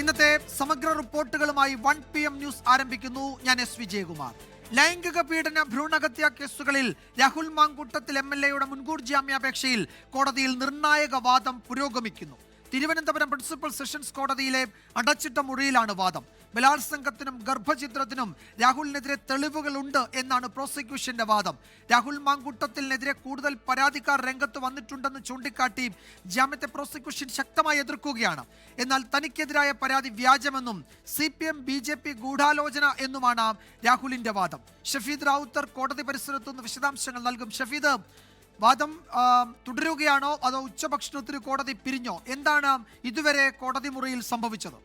ഇന്നത്തെ സമഗ്ര റിപ്പോർട്ടുകളുമായി 1 PM news ആരംഭിക്കുന്നു. ഞാൻ എസ് വിജയകുമാർ. ലൈംഗിക പീഡന ഭ്രൂണഹത്യാ കേസുകളിൽ രാഹുൽ മാങ്കൂട്ടത്തിൽ MLA-യുടെ മുൻകൂർ ജാമ്യാപേക്ഷയിൽ കോടതിയിൽ നിർണായക വാദം പുരോഗമിക്കുന്നു. തിരുവനന്തപുരം പ്രിൻസിപ്പൽ സെഷൻസ് കോടതിയിലെ അടച്ചിട്ട മുറിയിലാണ് വാദം. ബലാത്സംഗത്തിനും ഗർഭചിത്രത്തിനും രാഹുലിനെതിരെ തെളിവുകളുണ്ട് എന്നാണ് പ്രോസിക്യൂഷന്റെ വാദം. രാഹുൽ മാങ്കൂട്ടത്തിനെതിരെ കൂടുതൽ പരാതിക്കാർ രംഗത്ത് വന്നിട്ടുണ്ടെന്ന് ചൂണ്ടിക്കാട്ടി ജാമ്യത്തെ പ്രോസിക്യൂഷൻ ശക്തമായി എതിർക്കുകയാണ്. എന്നാൽ തനിക്കെതിരായ പരാതി വ്യാജമെന്നും CPM BJP ഗൂഢാലോചന എന്നുമാണ് രാഹുലിന്റെ വാദം. ഷഫീദ് റാവുത്തർ കോടതി പരിസരത്തുനിന്ന് വിശദാംശങ്ങൾ നൽകും. ഷഫീദ്, വാദം തുടരുകയാണോ അതോ ഉച്ചഭക്ഷണത്തിന് കോടതി പിരിഞ്ഞോ? എന്താണ് ഇതുവരെ കോടതി മുറിയിൽ സംഭവിച്ചത്?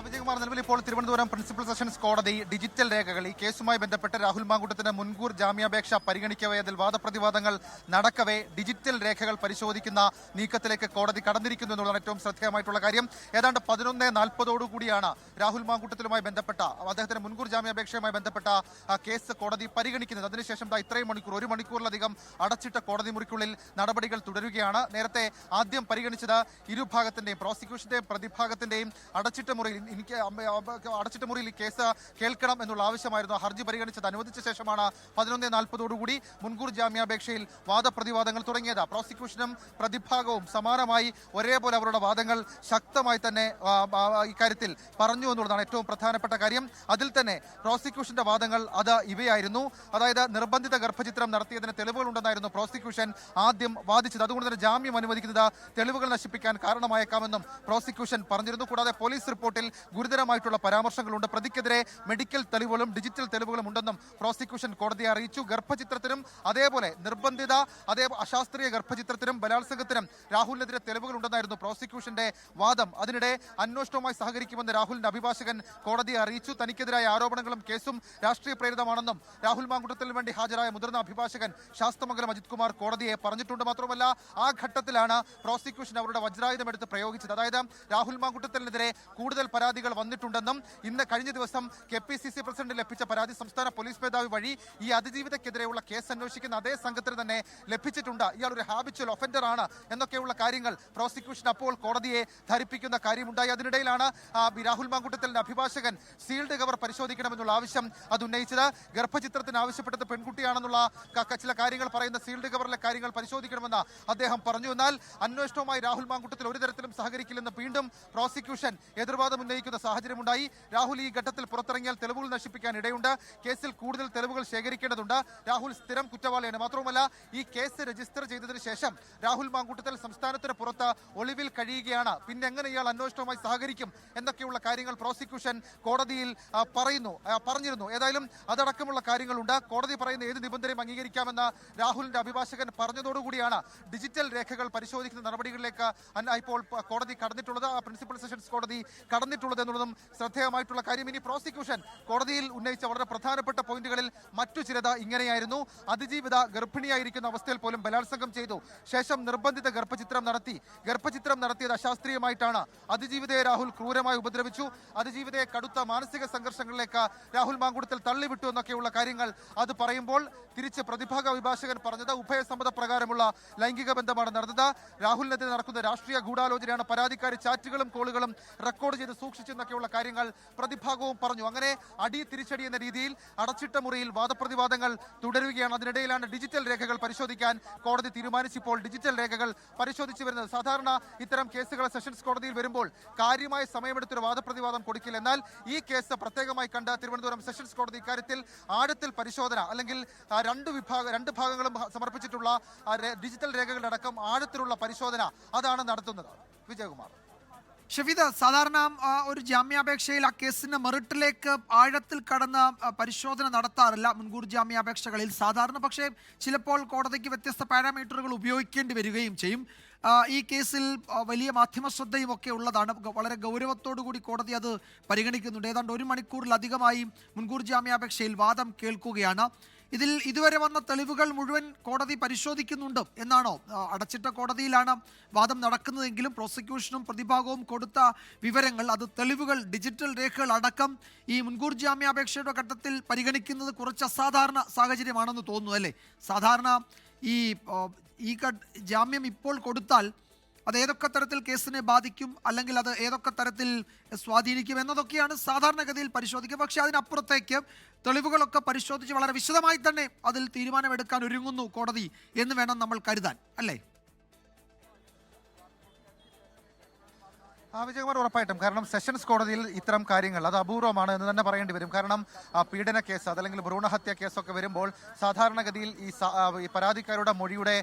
വിജയകുമാർ, നിലവിൽ ഇപ്പോൾ തിരുവനന്തപുരം പ്രിൻസിപ്പൽ സെഷൻസ് കോടതി ഡിജിറ്റൽ രേഖകൾ ഈ കേസുമായി ബന്ധപ്പെട്ട് രാഹുൽ മാങ്കൂട്ടത്തിന്റെ മുൻകൂർ ജാമ്യാപേക്ഷ പരിഗണിക്കവേ, അതിൽ വാദപ്രതിവാദങ്ങൾ നടക്കവേ ഡിജിറ്റൽ രേഖകൾ പരിശോധിക്കുന്ന നീക്കത്തിലേക്ക് കോടതി കടന്നിരിക്കുന്നു എന്നുള്ളതാണ് ഏറ്റവും ശ്രദ്ധേയമായിട്ടുള്ള കാര്യം. ഏതാണ്ട് 11:40 രാഹുൽ മാങ്കൂട്ടത്തിലുമായി ബന്ധപ്പെട്ട അദ്ദേഹത്തിന്റെ മുൻകൂർ ജാമ്യാപേക്ഷയുമായി ബന്ധപ്പെട്ട കേസ് കോടതി പരിഗണിക്കുന്നത്. അതിനുശേഷം ഇത്രയും മണിക്കൂർ, 1 മണിക്കൂറിലധികം അടച്ചിട്ട കോടതി മുറിക്കുള്ളിൽ നടപടികൾ തുടരുകയാണ്. നേരത്തെ ആദ്യം പരിഗണിച്ചത് ഇരുഭാഗത്തിന്റെയും, പ്രോസിക്യൂഷന്റെയും പ്രതിഭാഗത്തിന്റെയും അടച്ചിട്ട മുറിയിൽ ഈ കേസ് കേൾക്കണം എന്നുള്ള ആവശ്യമായിരുന്നു. ഹർജി പരിഗണിച്ചത് അനുവദിച്ച ശേഷമാണ് 11:40 മുൻകൂർ ജാമ്യാപേക്ഷയിൽ വാദപ്രതിവാദങ്ങൾ തുടങ്ങിയത്. പ്രോസിക്യൂഷനും പ്രതിഭാഗവും സമാനമായി ഒരേപോലെ അവരുടെ വാദങ്ങൾ ശക്തമായി തന്നെ ഇക്കാര്യത്തിൽ പറഞ്ഞു എന്നുള്ളതാണ് ഏറ്റവും പ്രധാനപ്പെട്ട കാര്യം. അതിൽ തന്നെ പ്രോസിക്യൂഷന്റെ വാദങ്ങൾ ഇവയായിരുന്നു. അതായത് നിർബന്ധിത ഗർഭചിത്രം നടത്തിയതിന് തെളിവുകളുണ്ടെന്നായിരുന്നു പ്രോസിക്യൂഷൻ ആദ്യം വാദിച്ചത്. അതുകൊണ്ട് തന്നെ ജാമ്യം അനുവദിക്കുന്നത് തെളിവുകൾ നശിപ്പിക്കാൻ കാരണമായേക്കാമെന്നും പ്രോസിക്യൂഷൻ പറഞ്ഞിരുന്നു. കൂടാതെ പോലീസ് റിപ്പോർട്ടിൽ ഗുരുതരമായിട്ടുള്ള പരാമർശങ്ങളുണ്ട്. പ്രതിക്കെതിരെ മെഡിക്കൽ തെളിവുകളും ഡിജിറ്റൽ തെളിവുകളും ഉണ്ടെന്നും പ്രോസിക്യൂഷൻ കോടതിയെ അറിയിച്ചു. ഗർഭചിത്രത്തിനും അതേപോലെ നിർബന്ധിത അശാസ്ത്രീയ ഗർഭചിത്രത്തിനും ബലാത്സംഗത്തിനും രാഹുലിനെതിരെ തെളിവുകൾ ഉണ്ടെന്നായിരുന്നു പ്രോസിക്യൂഷന്റെ വാദം. അതിനിടെ അന്വേഷണവുമായി സഹകരിക്കുമെന്ന് രാഹുലിന്റെ അഭിഭാഷകൻ കോടതിയെ അറിയിച്ചു. തനിക്കെതിരായ ആരോപണങ്ങളും കേസും രാഷ്ട്രീയ പ്രേരിതമാണെന്നും രാഹുൽ മാങ്കൂട്ടത്തിന് വേണ്ടി ഹാജരായ മുതിർന്ന അഭിഭാഷകൻ ശാസ്തമംഗലം അജിത് കുമാർ കോടതിയെ പറഞ്ഞിട്ടുണ്ട്. മാത്രമല്ല, ആ ഘട്ടത്തിലാണ് പ്രോസിക്യൂഷൻ അവരുടെ വജ്രായുധം എടുത്ത് പ്രയോഗിച്ചത്. അതായത് രാഹുൽ മാങ്കൂട്ടത്തിനെതിരെ കൂടുതൽ പരാതികൾ വന്നിട്ടുണ്ടെന്നും കഴിഞ്ഞ ദിവസം KPCC പ്രസിഡന്റ് ലഭിച്ച പരാതി സംസ്ഥാന പോലീസ് മേധാവി വഴി ഈ അതിജീവിതക്കെതിരെയുള്ള കേസ് അന്വേഷിക്കുന്ന അതേ സംഘത്തിന് തന്നെ ലഭിച്ചിട്ടുണ്ട്. ഇയാൾ ഒരു ഹാബിച്വൽ ഒഫൻഡർ ആണ് എന്നൊക്കെയുള്ള കാര്യങ്ങൾ പ്രോസിക്യൂഷൻ അപ്പോൾ കോടതിയെ ധരിപ്പിക്കുന്ന കാര്യമുണ്ടായി. അതിനിടയിലാണ് രാഹുൽ മാങ്കൂട്ടത്തിന്റെ അഭിഭാഷകൻ സീൽഡ് കവർ പരിശോധിക്കണമെന്നുള്ള ആവശ്യം ഉന്നയിച്ചത്. ഗർഭചിത്രത്തിന് ആവശ്യപ്പെട്ടത് പെൺകുട്ടിയാണെന്നുള്ള ചില കാര്യങ്ങൾ പറയുന്ന സീൽഡ് കവറിലെ കാര്യങ്ങൾ പരിശോധിക്കണമെന്ന് അദ്ദേഹം പറഞ്ഞു. എന്നാൽ അന്വേഷണവുമായി രാഹുൽ മാങ്കൂട്ടത്തിൽ ഒരു തരത്തിലും സഹകരിക്കില്ലെന്ന് വീണ്ടും പ്രോസിക്യൂഷൻ എതിർവാദം ഉന്നയിക്കുന്ന സാഹചര്യമുണ്ടായി. രാഹുൽ ഈ ഘട്ടത്തിൽ പുറത്തിറങ്ങിയാൽ തെളിവുകൾ നശിപ്പിക്കാൻ ഇടയുണ്ട്. കേസിൽ കൂടുതൽ തെളിവുകൾ ശേഖരിക്കേണ്ടതുണ്ട്. രാഹുൽ സ്ഥിരം കുറ്റവാളിയാണ്. മാത്രവുമല്ല, ഈ കേസ് രജിസ്റ്റർ ചെയ്തതിനു ശേഷം രാഹുൽ മാങ്കൂട്ടത്തിൽ സംസ്ഥാനത്തിന് പുറത്ത് ഒളിവിൽ കഴിയുകയാണ്. പിന്നെ എങ്ങനെ ഇയാൾ അന്വേഷണവുമായി സഹകരിക്കും എന്നൊക്കെയുള്ള കാര്യങ്ങൾ പ്രോസിക്യൂഷൻ കോടതിയിൽ പറഞ്ഞിരുന്നു. ഏതായാലും അതടക്കമുള്ള കാര്യങ്ങളുണ്ട്. കോടതി പറയുന്ന ഏത് നിബന്ധനയും അംഗീകരിക്കാമെന്ന് രാഹുലിന്റെ അഭിഭാഷകൻ പറഞ്ഞതോടുകൂടിയാണ് ഡിജിറ്റൽ രേഖകൾ പരിശോധിക്കുന്ന നടപടികളിലേക്ക് ഇപ്പോൾ കോടതി കടന്നിട്ടുള്ളത്. പ്രിൻസിപ്പൽ സെഷൻസ് കോടതി കടന്നിട്ടുള്ളത് എന്നുള്ളതും ശ്രദ്ധേയമായിട്ടുള്ള കാര്യം. ഇനി പ്രോസിക്യൂഷൻ കോടതിയിൽ ഉന്നയിച്ച വളരെ പ്രധാനപ്പെട്ട പോയിന്റുകളിൽ മറ്റു ചിലത് ഇങ്ങനെയായിരുന്നു. അതിജീവിത ഗർഭിണിയായിരിക്കുന്ന അവസ്ഥയിൽ പോലും ബലാത്സംഗം ചെയ്തു. ശേഷം നിർബന്ധിത ഗർഭചിത്രം നടത്തിയത് അശാസ്ത്രീയമായിട്ടാണ്. അതിജീവിതയെ രാഹുൽ ക്രൂരമായി ഉപദ്രവിച്ചു. അതിജീവിതയെ കടുത്ത മാനസിക സംഘർഷങ്ങളിലേക്ക് രാഹുൽ മാങ്കൂട്ടത്തിൽ തള്ളിവിട്ടു എന്നൊക്കെയുള്ള കാര്യങ്ങൾ പറയുമ്പോൾ തിരിച്ച് പ്രതിഭാഗ അഭിഭാഷകൻ പറഞ്ഞത് ഉഭയസമ്മത പ്രകാരമുള്ള ലൈംഗിക ബന്ധമാണ് നടന്നത്. രാഹുലിനെതിരെ നടക്കുന്ന രാഷ്ട്രീയ ഗൂഢാലോചനയാണ്. പരാതിക്കാരി ചാറ്റുകളും കോളുകളും റെക്കോർഡ് ചെയ്ത് സൂക്ഷിച്ചെന്നൊക്കെയുള്ള കാര്യങ്ങൾ പ്രതിഭാഗവും പറഞ്ഞു. അങ്ങനെ തിരിച്ചടി എന്ന രീതിയിൽ അടച്ചിട്ട മുറിയിൽ വാദപ്രതിവാദങ്ങൾ തുടരുകയാണ്. അതിനിടയിലാണ് ഡിജിറ്റൽ രേഖകൾ പരിശോധിക്കാൻ കോടതി തീരുമാനിച്ചപ്പോൾ ഡിജിറ്റൽ രേഖകൾ പരിശോധിച്ചു വരുന്നത്. സാധാരണ ഇത്തരം കേസുകൾ സെഷൻസ് കോടതിയിൽ വരുമ്പോൾ കാര്യമായ സമയമെടുത്തൊരു വാദപ്രതിവാദം കൊടുക്കില്ല. എന്നാൽ ഈ കേസ് പ്രത്യേകമായി കണ്ട തിരുവനന്തപുരം സെഷൻസ് കോടതി ഇക്കാര്യത്തിൽ ആഴത്തിൽ പരിശോധന, അല്ലെങ്കിൽ രണ്ട് ഭാഗങ്ങളും സമർപ്പിച്ചിട്ടുള്ള ഡിജിറ്റൽ രേഖകളുടെ അടക്കം ആഴത്തിലുള്ള പരിശോധന നടത്തുന്നത്. വിജയകുമാർ. ഷഫീദ്, സാധാരണ ഒരു ജാമ്യാപേക്ഷയിൽ ആ കേസിന്റെ മെറിറ്റിലേക്ക് ആഴത്തിൽ കടന്ന പരിശോധന നടത്താറില്ല മുൻകൂർ ജാമ്യാപേക്ഷകളിൽ സാധാരണ. പക്ഷേ ചിലപ്പോൾ കോടതിക്ക് വ്യത്യസ്ത പാരാമീറ്ററുകൾ ഉപയോഗിക്കേണ്ടി വരികയും ചെയ്യും. ഈ കേസിൽ വലിയ മാധ്യമ ശ്രദ്ധയും ഒക്കെ ഉള്ളതാണ്. വളരെ ഗൗരവത്തോടു കൂടി കോടതി അത് പരിഗണിക്കുന്നുണ്ട്. ഏതാണ്ട് 1 മണിക്കൂറിലധികമായി മുൻകൂർ ജാമ്യാപേക്ഷയിൽ വാദം കേൾക്കുകയാണ്. ഇതിൽ ഇതുവരെ വന്ന തെളിവുകൾ മുഴുവൻ കോടതി പരിശോധിക്കുന്നുണ്ട് എന്നാണോ? അടച്ചിട്ട കോടതിയിലാണ് വാദം നടക്കുന്നതെങ്കിലും പ്രോസിക്യൂഷനും പ്രതിഭാഗവും കൊടുത്ത വിവരങ്ങൾ, തെളിവുകൾ, ഡിജിറ്റൽ രേഖകൾ അടക്കം ഈ മുൻകൂർ ജാമ്യാപേക്ഷയുടെ ഘട്ടത്തിൽ പരിഗണിക്കുന്നത് കുറച്ച് അസാധാരണ സാഹചര്യമാണെന്ന് തോന്നുന്നു, അല്ലേ? സാധാരണ ഈ ജാമ്യം ഇപ്പോൾ കൊടുത്താൽ അത് ഏതൊക്കെ തരത്തിൽ കേസിനെ ബാധിക്കും, അല്ലെങ്കിൽ അത് ഏതൊക്കെ തരത്തിൽ സ്വാധീനിക്കും എന്നതൊക്കെയാണ് സാധാരണഗതിയിൽ പരിശോധിക്കുക. പക്ഷേ അതിനപ്പുറത്തേക്ക് തെളിവുകളൊക്കെ പരിശോധിച്ച് വളരെ വിശദമായി തന്നെ അതിൽ തീരുമാനമെടുക്കാൻ ഒരുങ്ങുന്നു കോടതി എന്ന് വേണം നമ്മൾ കരുതാൻ, അല്ലേ? വിജയകുമാർ, ഉറപ്പായിട്ടും. കാരണം സെഷൻസ് കോടതിയിൽ ഇത്തരം കാര്യങ്ങൾ അത് അപൂർവമാണ് എന്ന് തന്നെ പറയേണ്ടി വരും. കാരണം പീഡന കേസ് അതല്ലെങ്കിൽ ഭ്രൂണഹത്യ കേസൊക്കെ വരുമ്പോൾ സാധാരണഗതിയിൽ ഈ പരാതിക്കാരുടെ മൊഴിയുടെ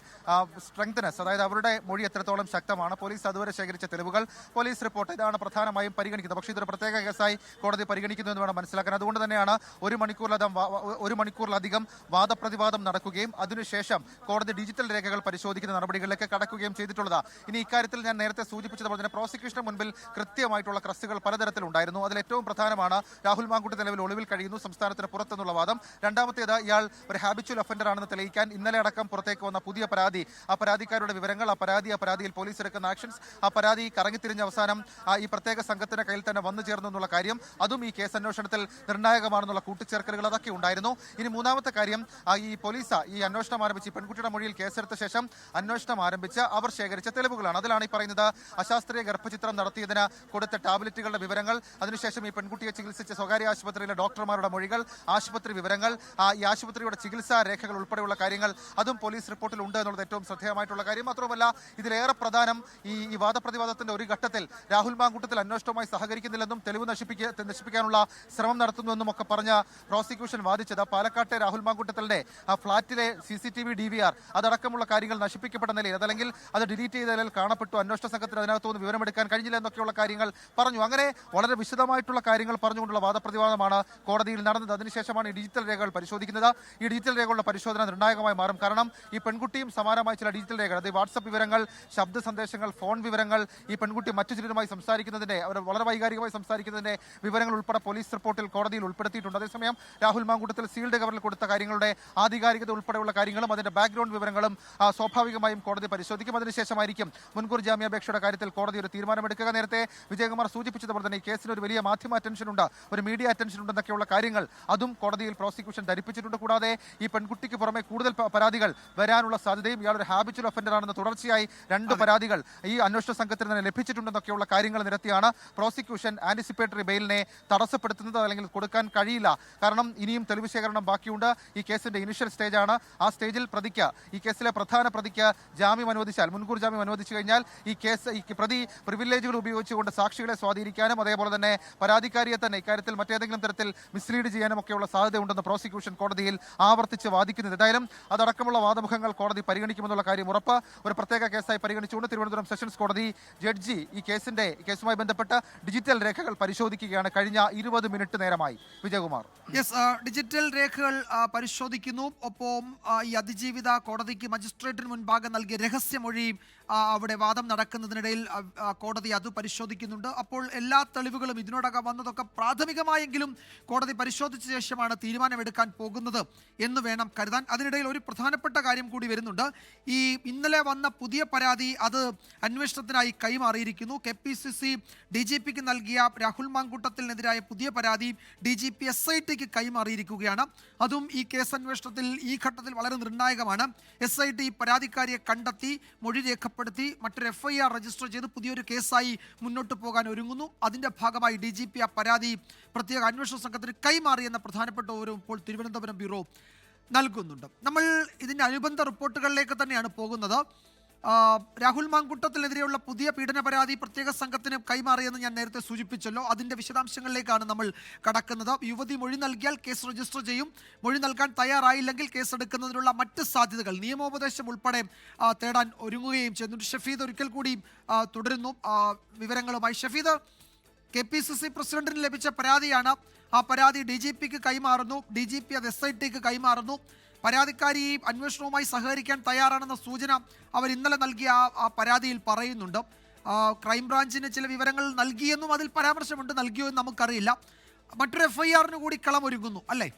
സ്ട്രെങ്ത്നെസ്, അതായത് അവരുടെ മൊഴി എത്രത്തോളം ശക്തമാണ്, പോലീസ് അതുവരെ ശേഖരിച്ച തെളിവുകൾ, പോലീസ് റിപ്പോർട്ട്, ഇതാണ് പ്രധാനമായും പരിഗണിക്കുന്നത്. പക്ഷേ ഇതൊരു പ്രത്യേക കേസായി കോടതി പരിഗണിക്കുന്നു എന്ന് വേണം മനസ്സിലാക്കാൻ. അതുകൊണ്ട് തന്നെയാണ് ഒരു മണിക്കൂറിലധികം വാദപ്രതിവാദം നടക്കുകയും അതിനുശേഷം കോടതി ഡിജിറ്റൽ രേഖകൾ പരിശോധിക്കുന്ന നടപടികളിലേക്ക് കടക്കുകയും ചെയ്തിട്ടുള്ളത്. ഇനി ഇക്കാര്യത്തിൽ ഞാൻ നേരത്തെ സൂചിപ്പിച്ചതുപോലെ തന്നെ പ്രോസിക്യൂഷന് മുൻപിൽ കൃത്യമായിട്ടുള്ള ക്രസുകൾ പലതരത്തിലുണ്ടായിരുന്നു. അതിൽ ഏറ്റവും പ്രധാനമാണ് രാഹുൽ മാങ്കുട്ടി നിലവിൽ ഒളിവിൽ കഴിയുന്നു, സംസ്ഥാനത്തിന് പുറത്തെന്നുള്ള വാദം. രണ്ടാമത്തേത്, ഇയാൾ ഒരു ഹാബിച്വൽ ഒഫൻഡർ ആണെന്ന് തെളിയിക്കാൻ ഇന്നലെ അടക്കം പുറത്തേക്ക് വന്ന പുതിയ പരാതി, ആ പരാതിക്കാരുടെ വിവരങ്ങൾ, ആ പരാതിയിൽ പോലീസ് എടുക്കുന്ന ആക്ഷൻസ്, ആ പരാതി കറങ്ങിത്തിരിഞ്ഞ അവസാനം ഈ പ്രത്യേക സംഘത്തിന്റെ കയ്യിൽ തന്നെ വന്നു ചേർന്നു എന്നുള്ള കാര്യം, അതും ഈ കേസ് അന്വേഷണത്തിൽ നിർണായകമാണെന്നുള്ള കൂട്ടിച്ചേർക്കലുകൾ, അതൊക്കെ ഉണ്ടായിരുന്നു. ഇനി മൂന്നാമത്തെ കാര്യം, ഈ പോലീസ് ഈ അന്വേഷണം ആരംഭിച്ച് ഈ പെൺകുട്ടിയുടെ മൊഴിയിൽ കേസെടുത്ത ശേഷം അന്വേഷണം ആരംഭിച്ച് അവർ ശേഖരിച്ച തെളിവുകളാണ്. അതിലാണ് ഈ പറയുന്നത് അശാസ്ത്രീയ ഗർഭചിത്രം നടത്തിയതിന് കൊടുത്ത ടാബ്ലറ്റുകളുടെ വിവരങ്ങൾ, അതിനുശേഷം ഈ പെൺകുട്ടിയെ ചികിത്സിച്ച സ്വകാര്യ ആശുപത്രിയിലെ ഡോക്ടർമാരുടെ മൊഴികൾ, ആശുപത്രി വിവരങ്ങൾ, ഈ ആശുപത്രിയുടെ ചികിത്സാ രേഖകൾ ഉൾപ്പെടെയുള്ള കാര്യങ്ങൾ, അതും പോലീസ് റിപ്പോർട്ടിൽ ഉണ്ട് എന്നുള്ളത് ഏറ്റവും ശ്രദ്ധേയമായിട്ടുള്ള കാര്യം. മാത്രമല്ല ഇതിലേറെ പ്രധാനം, ഈ വാദപ്രതിവാദത്തിന്റെ ഒരു ഘട്ടത്തിൽ രാഹുൽ മാങ്കൂട്ടത്തിൽ അന്വേഷണവുമായി സഹകരിക്കുന്നില്ലെന്നും തെളിവ് നശിപ്പിക്കാനുള്ള ശ്രമം നടത്തുന്നുവെന്നും ഒക്കെ പറഞ്ഞ പ്രോസിക്യൂഷൻ വാദിച്ചത് പാലക്കാട്ടെ രാഹുൽ മാങ്കൂട്ടത്തിന്റെ ഫ്ളാറ്റിലെ CCTV DVR അതടക്കമുള്ള കാര്യങ്ങൾ നശിപ്പിക്കപ്പെട്ട നിലയിൽ, അതല്ലെങ്കിൽ അത് ഡിലീറ്റ് ചെയ്ത നിലയിൽ കാണപ്പെട്ടു, അന്വേഷണ സംഘത്തിന് അതിനകത്തുനിന്ന് വിവരമെടുക്കാൻ കഴിഞ്ഞില്ല എന്നൊക്കെയുള്ള കാര്യങ്ങൾ പറഞ്ഞു. അങ്ങനെ വളരെ വിശദമായിട്ടുള്ള കാര്യങ്ങൾ പറഞ്ഞുകൊണ്ടുള്ള വാദപ്രതിവാദമാണ് കോടതിയിൽ നടന്നത്. അതിനുശേഷമാണ് ഈ ഡിജിറ്റൽ രേഖകൾ പരിശോധിക്കുന്നത്. ഈ ഡിജിറ്റൽ രേഖകളുടെ പരിശോധന നിർണായകമായി മാറും. കാരണം ഈ പെൺകുട്ടിയും സമാനമായ ചില ഡിജിറ്റൽ രേഖകൾ, അത് വാട്സപ്പ് വിവരങ്ങൾ, ശബ്ദ സന്ദേശങ്ങൾ, ഫോൺ വിവരങ്ങൾ, ഈ പെൺകുട്ടി മറ്റു ചിലരുമായി സംസാരിക്കുന്നതിന്റെ, അവർ വളരെ വൈകാരികമായി സംസാരിക്കുന്നതിന്റെ വിവരങ്ങൾ ഉൾപ്പെടെ പോലീസ് റിപ്പോർട്ടിൽ കോടതിയിൽ ഉൾപ്പെടുത്തിയിട്ടുണ്ട്. അതേസമയം രാഹുൽ മാങ്കൂട്ടത്തിൽ സീൽഡ് കവറിൽ കൊടുത്ത കാര്യങ്ങളുടെ ആധികാരികത ഉൾപ്പെടെയുള്ള കാര്യങ്ങളും അതിന്റെ ബാക്ക്ഗ്രൗണ്ട് വിവരങ്ങളും സ്വാഭാവികമായി കോടതി പരിശോധിക്കും. അതിനുശേഷമായിരിക്കും മുൻകൂർ ജാമ്യാപേക്ഷയുടെ കാര്യത്തിൽ കോടതി ഒരു തീരുമാനമെടുക്കുക. നേരത്തെ വിജയകുമാർ സൂചിപ്പിച്ചതുപോലെ തന്നെ ഈ കേസിന് ഒരു വലിയ മാധ്യമ അറ്റൻഷൻ ഉണ്ട്, ഒരു മീഡിയ അറ്റൻഷൻ ഉണ്ടെന്നൊക്കെയുള്ള കാര്യങ്ങൾ അതും കോടതിയിൽ പ്രോസിക്യൂഷൻ ധരിപ്പിച്ചിട്ടുണ്ട്. കൂടാതെ ഈ പെൺകുട്ടിക്ക് പുറമെ കൂടുതൽ പരാതികൾ വരാനുള്ള സാധ്യതയും, ഇയാളൊരു ഹാബിച്വൽ ഒഫൻഡർ ആണെന്ന് തുടർച്ചയായി 2 പരാതികൾ ഈ അന്വേഷണ സംഘത്തിന് തന്നെ ലഭിച്ചിട്ടുണ്ടെന്നൊക്കെയുള്ള കാര്യങ്ങൾ നിരത്തിയാണ് പ്രോസിക്യൂഷൻ ആന്റിസിപ്പേറ്ററി ബെയിലിനെ തടസ്സപ്പെടുത്തുന്നത്, അല്ലെങ്കിൽ കൊടുക്കാൻ കഴിയില്ല. കാരണം ഇനിയും തെളിവ് ശേഖരണം ബാക്കിയുണ്ട്. ഈ കേസിന്റെ ഇനിഷ്യൽ സ്റ്റേജാണ്. ആ സ്റ്റേജിൽ ഈ കേസിലെ പ്രധാന പ്രതിക്ക് ജാമ്യം അനുവദിച്ചാൽ, മുൻകൂർ ജാമ്യം അനുവദിച്ചു കഴിഞ്ഞാൽ ഈ പ്രതി പ്രിവിലേജുകൾ ഉപയോഗിച്ചുകൊണ്ട് സാക്ഷികളെ സ്വാധീനിക്കാനും അതേപോലെ തന്നെ പരാതിക്കാരിയെ തന്നെ ഇക്കാര്യത്തിൽ മറ്റേതെങ്കിലും തരത്തിൽ മിസ്ലീഡ് ചെയ്യാനും ഒക്കെയുള്ള സാധ്യതയുണ്ടെന്ന് പ്രോസിക്യൂഷൻ കോടതിയിൽ ആവർത്തിച്ച് വാദിക്കുന്നത്. ഏതായാലും അതടക്കമുള്ള വാദമുഖങ്ങൾ കോടതി പരിഗണിക്കുമെന്നുള്ള കാര്യം ഉറപ്പ്. ഒരു പ്രത്യേക കേസായി പരിഗണിച്ചുകൊണ്ട് തിരുവനന്തപുരം സെഷൻസ് കോടതി ജഡ്ജി ഈ കേസുമായി ബന്ധപ്പെട്ട് ഡിജിറ്റൽ രേഖകൾ പരിശോധിക്കുകയാണ് കഴിഞ്ഞ 20 മിനിറ്റ് നേരമായി. വിജയകുമാർ, ഡിജിറ്റൽ രേഖകൾ പരിശോധിക്കുന്നു. ഒപ്പം ഈ അതിജീവിത കോടതിക്ക് മജിസ്ട്രേറ്റിന് മുൻപാകെ നൽകിയ രഹസ്യമൊഴി അവിടെ വാദം നടക്കുന്നതിനിടയിൽ കോടതി അത് പരിശോധിക്കുന്നുണ്ട്. അപ്പോൾ എല്ലാ തെളിവുകളും ഇതിനോടകം വന്നതൊക്കെ പ്രാഥമികമായെങ്കിലും കോടതി പരിശോധിച്ച ശേഷമാണ് തീരുമാനമെടുക്കാൻ പോകുന്നത് എന്ന് വേണം കരുതാൻ. അതിനിടയിൽ ഒരു പ്രധാനപ്പെട്ട കാര്യം കൂടി വരുന്നുണ്ട്. ഈ ഇന്നലെ വന്ന പുതിയ പരാതി അത് അന്വേഷണത്തിനായി കൈമാറിയിരിക്കുന്നു. KPCC DGPക്ക് നൽകിയ രാഹുൽ മാങ്കൂട്ടത്തിനെതിരായ പുതിയ പരാതി DGP SITക്ക് കൈമാറിയിരിക്കുകയാണ്. അതും ഈ കേസ് അന്വേഷണത്തിൽ ഈ ഘട്ടത്തിൽ വളരെ നിർണായകമാണ്. SIT പരാതിക്കാരിയെ കണ്ടെത്തി മൊഴി രേഖപ്പെടുത്തി മറ്റൊരു FIR രജിസ്റ്റർ ചെയ്ത് പുതിയൊരു കേസായി മുന്നോട്ട് പോകാൻ ഒരുങ്ങുന്നു. അതിന്റെ ഭാഗമായി DGP ആ പരാതി പ്രത്യേക അന്വേഷണ സംഘത്തിന് കൈമാറിയെന്ന പ്രധാനപ്പെട്ട ഒരു ഇപ്പോൾ തിരുവനന്തപുരം ബ്യൂറോ നൽകുന്നുണ്ട്. നമ്മൾ ഇതിന്റെ അനുബന്ധ റിപ്പോർട്ടുകളിലേക്ക് തന്നെയാണ് പോകുന്നത്. രാഹുൽ മാങ്കൂട്ടത്തിനെതിരെയുള്ള പുതിയ പീഡന പരാതി പ്രത്യേക സംഘത്തിന് കൈമാറിയെന്ന് ഞാൻ നേരത്തെ സൂചിപ്പിച്ചല്ലോ. അതിന്റെ വിശദാംശങ്ങളിലേക്കാണ് നമ്മൾ കടക്കുന്നത്. യുവതി മൊഴി നൽകിയാൽ കേസ് രജിസ്റ്റർ ചെയ്യും. മൊഴി നൽകാൻ തയ്യാറായില്ലെങ്കിൽ കേസെടുക്കുന്നതിനുള്ള മറ്റ് സാധ്യതകൾ, നിയമോപദേശം ഉൾപ്പെടെ തേടാൻ ഒരുങ്ങുകയും ചെയ്യുന്നുണ്ട്. ഷഫീദ് ഒരിക്കൽ കൂടി തുടരുന്നു വിവരങ്ങളുമായി. ഷഫീദ്, KPCC പ്രസിഡന്റിന് ലഭിച്ച പരാതിയാണ്. ആ പരാതി DGPക്ക് കൈമാറുന്നു. DGP അത് SITക്ക് കൈമാറുന്നു. പരാതിക്കാരി അന്വേഷണവുമായി സഹകരിക്കാൻ തയ്യാറാണെന്ന സൂചന അവർ ഇന്നലെ നൽകിയ ആ പരാതിയിൽ പറയുന്നുണ്ട്. ക്രൈംബ്രാഞ്ചിന് ചില വിവരങ്ങൾ നൽകിയെന്നും അതിൽ പരാമർശമുണ്ട്. നൽകിയോ എന്ന് നമുക്കറിയില്ല. മറ്റൊരു FIRന് കൂടി കളമൊരുങ്ങുന്നു അല്ലേ?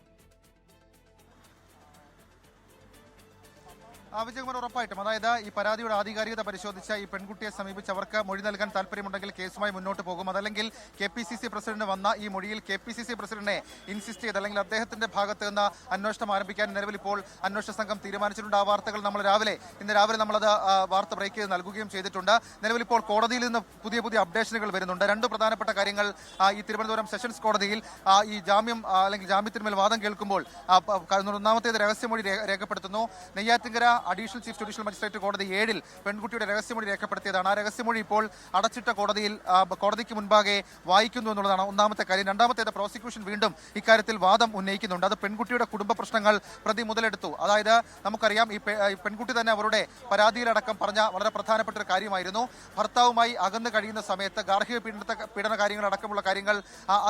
വിജയകുമാർ, ഉറപ്പായിട്ടും അതായത് ഈ പരാതിയുടെ ആധികാരികത പരിശോധിച്ച ഈ പെൺകുട്ടിയെ സമീപിച്ച് അവർക്ക് മൊഴി നൽകാൻ താല്പര്യമുണ്ടെങ്കിൽ കേസുമായി മുന്നോട്ട് പോകും. അതല്ലെങ്കിൽ KPCC പ്രസിഡന്റ് വന്ന ഈ മൊഴിയിൽ KPCC പ്രസിഡന്റിനെ ഇൻസിസ്റ്റ് ചെയ്ത് അല്ലെങ്കിൽ അദ്ദേഹത്തിന്റെ ഭാഗത്ത് നിന്ന് അന്വേഷണം ആരംഭിക്കാൻ നിലവിൽ ഇപ്പോൾ അന്വേഷണ സംഘം തീരുമാനിച്ചിട്ടുണ്ട്. ആ വാർത്തകൾ നമ്മൾ ഇന്ന് രാവിലെ നമ്മളത് വാർത്ത ബ്രേക്ക് ചെയ്ത് നൽകുകയും ചെയ്തിട്ടുണ്ട്. നിലവിൽ ഇപ്പോൾ കോടതിയിൽ നിന്ന് പുതിയ അപ്ഡേഷനുകൾ വരുന്നുണ്ട്. രണ്ട് പ്രധാനപ്പെട്ട കാര്യങ്ങൾ ഈ തിരുവനന്തപുരം സെഷൻസ് കോടതിയിൽ ഈ അല്ലെങ്കിൽ ജാമ്യത്തിന്മേൽ വാദം കേൾക്കുമ്പോൾ ഒന്നാമത്തേത് രഹസ്യമൊഴി രേഖപ്പെടുത്തുന്നു. Neyyattinkara additional chief judicial magistrate കോടതി 7 പെൺകുട്ടിയുടെ രഹസ്യമൊഴി രേഖപ്പെടുത്തിയതാണ്. ആ രഹസ്യമൊഴി ഇപ്പോൾ അടച്ചിട്ട കോടതിക്ക് മുൻപാകെ വായിക്കുന്നു എന്നുള്ളതാണ് ഒന്നാമത്തെ കാര്യം. രണ്ടാമത്തേത് പ്രോസിക്യൂഷൻ വീണ്ടും ഇക്കാര്യത്തിൽ വാദം ഉന്നയിക്കുന്നുണ്ട്. അത് പെൺകുട്ടിയുടെ കുടുംബ പ്രശ്നങ്ങൾ പ്രതി മുതലെടുത്തു. അതായത് നമുക്കറിയാം ഈ പെൺകുട്ടി തന്നെ അവരുടെ പരാതിയിലടക്കം പറഞ്ഞ വളരെ പ്രധാനപ്പെട്ട ഒരു കാര്യമായിരുന്നു, ഭർത്താവുമായി അകന്നു കഴിയുന്ന സമയത്ത് ഗാർഹിക പീഡന കാര്യങ്ങളടക്കമുള്ള കാര്യങ്ങൾ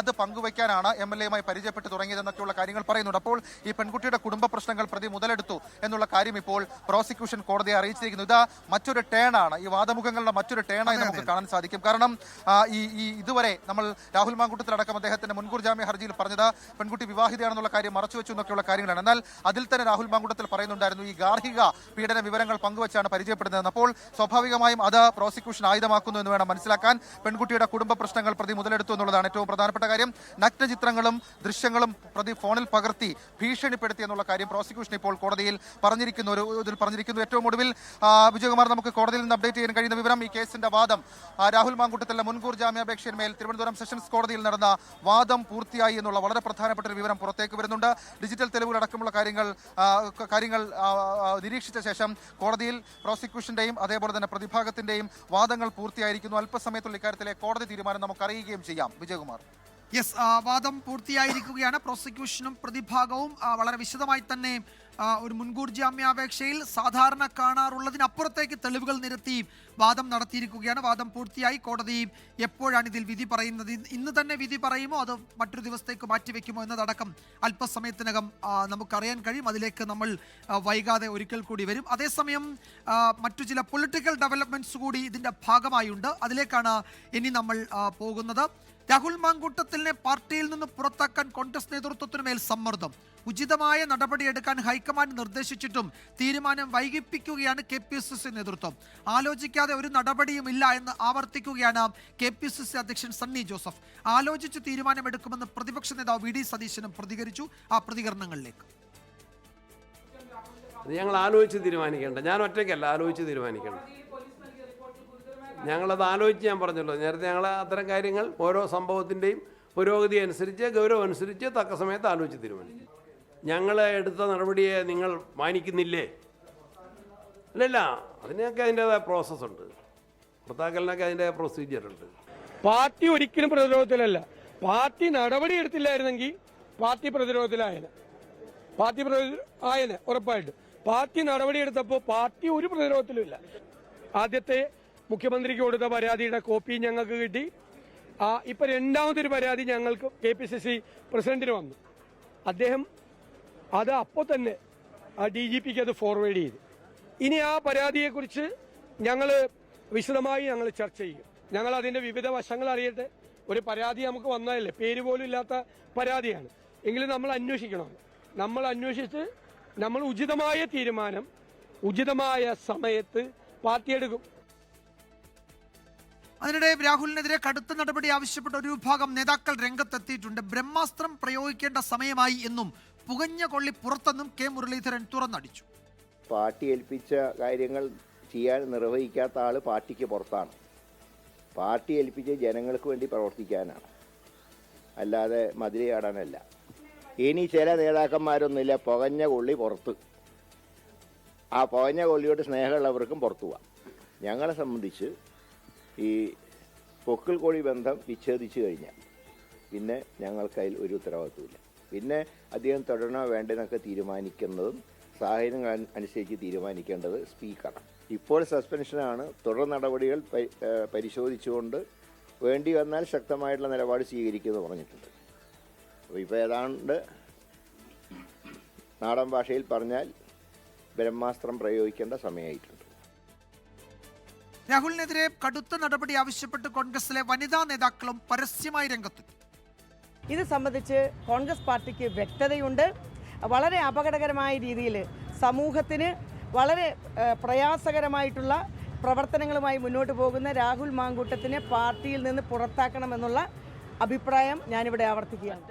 അത് പങ്കുവയ്ക്കാനാണ് MLA-യുമായി പരിചയപ്പെട്ട് തുടങ്ങിയതെന്നൊക്കെയുള്ള കാര്യങ്ങൾ പറയുന്നുണ്ട്. അപ്പോൾ ഈ പെൺകുട്ടിയുടെ കുടുംബ പ്രശ്നങ്ങൾ പ്രതി മുതലെടുത്തു എന്നുള്ള കാര്യം ഇപ്പോൾ പ്രോസിക്യൂഷൻ കോടതിയെ അറിയിച്ചിരിക്കുന്നു. ഇത് മറ്റൊരു ടേണാണ്, ഈ വാദമുഖങ്ങളുടെ മറ്റൊരു ടേണായി നമുക്ക് കാണാൻ സാധിക്കും. കാരണം ഇതുവരെ നമ്മൾ രാഹുൽ മാങ്കൂട്ടത്തിലടക്കം അദ്ദേഹത്തിന്റെ മുൻകൂർ ജാമ്യ ഹർജിയിൽ പറഞ്ഞത് പെൺകുട്ടി വിവാഹിതയാണെന്നുള്ള കാര്യം മറച്ചുവെച്ചു എന്നൊക്കെയുള്ള കാര്യങ്ങളാണ്. എന്നാൽ അതിൽ തന്നെ രാഹുൽ മാങ്കൂട്ടത്തിൽ പറയുന്നുണ്ടായിരുന്നു ഈ ഗാർഹിക പീഡന വിവരങ്ങൾ പങ്കുവച്ചാണ് പരിചയപ്പെടുന്നതെന്ന്. അപ്പോൾ സ്വാഭാവികമായും അത് പ്രോസിക്യൂഷൻ ആയുധമാക്കുന്നു എന്ന് വേണം മനസ്സിലാക്കാൻ. പെൺകുട്ടിയുടെ കുടുംബ പ്രശ്നങ്ങൾ പ്രതി മുതലെടുത്തു എന്നുള്ളതാണ് ഏറ്റവും പ്രധാനപ്പെട്ട കാര്യം. നഗ്നചിത്രങ്ങളും ദൃശ്യങ്ങളും പ്രതി ഫോണിൽ പകർത്തി ഭീഷണിപ്പെടുത്തി എന്നുള്ള കാര്യം പ്രോസിക്യൂഷൻ ഇപ്പോൾ കോടതിയിൽ പറഞ്ഞിരിക്കുന്നു. ഏറ്റവും ഒടുവിൽ വിജയകുമാർ, നമുക്ക് കോടതിയിൽ നിന്ന് അപ്ഡേറ്റ് ചെയ്യാൻ കഴിയുന്ന വിവരം, ഈ കേസിന്റെ വാദം രാഹുൽ മാങ്കൂട്ടത്തിലെ മുൻകൂർ ജാമ്യാപേക്ഷയിന്മേൽ തിരുവനന്തപുരം സെഷൻസ് കോടതിയിൽ നടന്ന വാദം പൂർത്തിയായി എന്നുള്ള വളരെ പ്രധാനപ്പെട്ട ഒരു വിവരം പുറത്തേക്ക് വരുന്നുണ്ട്. ഡിജിറ്റൽ തെളിവുകളടക്കമുള്ള കാര്യങ്ങൾ നിരീക്ഷിച്ച ശേഷം കോടതിയിൽ പ്രോസിക്യൂഷന്റെയും അതേപോലെ തന്നെ പ്രതിഭാഗത്തിന്റെയും വാദങ്ങൾ പൂർത്തിയായിരിക്കുന്നു. അല്പസമയത്തുള്ള ഇക്കാര്യത്തിലെ കോടതി തീരുമാനം നമുക്ക് അറിയുകയും ചെയ്യാം. വിജയകുമാർ. യെസ്, വാദം പൂർത്തിയായിരിക്കുകയാണ്. പ്രോസിക്യൂഷനും പ്രതിഭാഗവും വളരെ വിശദമായി തന്നെ ഒരു മുൻകൂർ ജാമ്യാപേക്ഷയിൽ സാധാരണ കാണാറുള്ളതിനപ്പുറത്തേക്ക് തെളിവുകൾ നിരത്തി വാദം നടത്തിയിരിക്കുകയാണ്. വാദം പൂർത്തിയായി. കോടതി എപ്പോഴാണ് ഇതിൽ വിധി പറയുന്നത്, ഇന്ന് തന്നെ വിധി പറയുമോ അതോ മറ്റൊരു ദിവസത്തേക്ക് മാറ്റിവെക്കുമോ എന്നതടക്കം അല്പസമയത്തിനകം നമുക്കറിയാൻ കഴിയും. അതിലേക്ക് നമ്മൾ വൈകാതെ ഒരിക്കൽ കൂടി വരും. അതേസമയം മറ്റു ചില പൊളിറ്റിക്കൽ ഡെവലപ്മെന്റ്സ് കൂടി ഇതിൻ്റെ ഭാഗമായുണ്ട്. അതിലേക്കാണ് ഇനി നമ്മൾ പോകുന്നത്. രാഹുൽ മാങ്കൂട്ടത്തിലിനെ പാർട്ടിയിൽ നിന്ന് പുറത്താക്കാൻ കോൺഗ്രസ് നേതൃത്വത്തിനു മേൽ സമ്മർദ്ദം. ഉചിതമായ നടപടിയെടുക്കാൻ ഹൈക്കമാൻഡ് നിർദ്ദേശിച്ചിട്ടും തീരുമാനം വൈകിപ്പിക്കുകയാണ് KPCC നേതൃത്വം. ആലോചിക്കാതെ ഒരു നടപടിയുമില്ല എന്ന് ആവർത്തിക്കുകയാണ് KPCC അധ്യക്ഷൻ സണ്ണി ജോസഫ്. ആലോചിച്ച് തീരുമാനമെടുക്കുമെന്ന് പ്രതിപക്ഷ നേതാവ് VD സതീശനും പ്രതികരിച്ചു. ആ പ്രതികരണങ്ങളിലേക്ക്. ഞങ്ങൾ ആലോചിച്ച് തീരുമാനിക്കേണ്ട, ഞാൻ ഒറ്റയ്ക്കല്ല, ആലോചിച്ച് തീരുമാനിക്കണം. ഞങ്ങളത് ആലോചിച്ച്, ഞാൻ പറഞ്ഞല്ലോ നേരത്തെ, ഞങ്ങൾ അത്തരം കാര്യങ്ങൾ ഓരോ സംഭവത്തിൻ്റെയും പുരോഗതി അനുസരിച്ച് ഗൗരവം അനുസരിച്ച് തക്ക സമയത്ത് ആലോചിച്ച് തീരുമാനിക്കും. ഞങ്ങൾ എടുത്ത നടപടിയെ നിങ്ങൾ മാനിക്കുന്നില്ലേ? അല്ലല്ല, അതിനൊക്കെ അതിൻ്റേതായ പ്രോസസ്സുണ്ട്. പുറത്താക്കലിനൊക്കെ അതിൻ്റെ പ്രൊസീജിയറുണ്ട്. പാർട്ടി ഒരിക്കലും പ്രതിരോധത്തിലല്ല. പാർട്ടി നടപടി എടുത്തില്ലായിരുന്നെങ്കിൽ പാർട്ടി പ്രതിരോധത്തിലായനെ, ഉറപ്പായിട്ട്. പാർട്ടി നടപടി എടുത്തപ്പോൾ പാർട്ടി ഒരു പ്രതിരോധത്തിലുമില്ല. ആദ്യത്തെ മുഖ്യമന്ത്രിക്ക് കൊടുത്ത പരാതിയുടെ കോപ്പി ഞങ്ങൾക്ക് കിട്ടി. ഇപ്പൊ രണ്ടാമതൊരു പരാതി ഞങ്ങൾക്ക് KPCC പ്രസിഡന്റിന് വന്നു. അദ്ദേഹം അത് അപ്പോൾ തന്നെ DGPക്ക് അത് ഫോർവേഡ് ചെയ്തു. ഇനി ആ പരാതിയെക്കുറിച്ച് ഞങ്ങൾ വിശദമായി ചർച്ച ചെയ്യും. ഞങ്ങൾ അതിന്റെ വിവിധ വശങ്ങൾ അറിയട്ടെ. ഒരു പരാതി നമുക്ക് വന്നതല്ലേ, പേര് പോലും ഇല്ലാത്ത പരാതിയാണ്. എങ്കിലും നമ്മൾ അന്വേഷിക്കണം. നമ്മൾ അന്വേഷിച്ച് നമ്മൾ ഉചിതമായ തീരുമാനം ഉചിതമായ സമയത്ത് പാർട്ടി എടുക്കും. അതിനിടെ രാഹുലിനെതിരെ കടുത്ത നടപടി ആവശ്യപ്പെട്ട ഒരു വിഭാഗം നേതാക്കൾ രംഗത്തെത്തിയിട്ടുണ്ട്. ബ്രഹ്മാസ്ത്രം പ്രയോഗിക്കേണ്ട സമയമായി എന്നും പുകഞ്ഞ കൊള്ളി പുറത്തെന്നും K മുരളീധരൻ തുറന്നടിച്ചു. പാർട്ടി ഏൽപ്പിച്ച കാര്യങ്ങൾ ചെയ്യാൻ നിർവഹിക്കാത്ത ആൾ പാർട്ടിക്ക് പുറത്താണ്. പാർട്ടി ഏൽപ്പിച്ച് ജനങ്ങൾക്ക് വേണ്ടി പ്രവർത്തിക്കാനാണ്, അല്ലാതെ മതിലയാടാനല്ല. ഇനി ചില നേതാക്കന്മാരൊന്നുമില്ല, പുകഞ്ഞ കൊള്ളി പുറത്ത്. ആ പുകഞ്ഞ കൊള്ളിയോട് സ്നേഹമുള്ളവർക്കും പുറത്തു പോവാം. ഞങ്ങളെ സംബന്ധിച്ച് ഈ പൊക്കിൾ കോഴി ബന്ധം വിച്ഛേദിച്ചു കഴിഞ്ഞാൽ പിന്നെ ഞങ്ങൾക്ക് അതിൽ ഒരു ഉത്തരവാദിത്വമില്ല. പിന്നെ അദ്ദേഹം തുടരണോ വേണ്ടെന്നൊക്കെ തീരുമാനിക്കുന്നതും സാഹചര്യങ്ങൾ അനുസരിച്ച് തീരുമാനിക്കേണ്ടത് സ്പീക്കറാണ്. ഇപ്പോൾ സസ്പെൻഷനാണ്. തുടർ നടപടികൾ പരിശോധിച്ചുകൊണ്ട് വേണ്ടി വന്നാൽ ശക്തമായിട്ടുള്ള നിലപാട് സ്വീകരിക്കുമെന്ന് പറഞ്ഞിട്ടുണ്ട്. അപ്പോൾ ഇപ്പോൾ ഏതാണ്ട് നാടൻ ഭാഷയിൽ പറഞ്ഞാൽ ബ്രഹ്മാസ്ത്രം പ്രയോഗിക്കേണ്ട സമയമായിട്ടുണ്ട്. രാഹുലിനെതിരെ കടുത്ത നടപടി ആവശ്യപ്പെട്ട് കോൺഗ്രസിലെ വനിതാ നേതാക്കളും പരസ്യമായി രംഗത്തെത്തി. ഇത് സംബന്ധിച്ച് കോൺഗ്രസ് പാർട്ടിക്ക് വ്യക്തതയുണ്ട്. വളരെ അപകടകരമായ രീതിയിൽ സമൂഹത്തിന് വളരെ പ്രയാസകരമായിട്ടുള്ള പ്രവർത്തനങ്ങളുമായി മുന്നോട്ട് പോകുന്ന രാഹുൽ മാങ്കൂട്ടത്തിനെ പാർട്ടിയിൽ നിന്ന് പുറത്താക്കണമെന്നുള്ള അഭിപ്രായം ഞാനിവിടെ ആവർത്തിക്കുകയാണ്.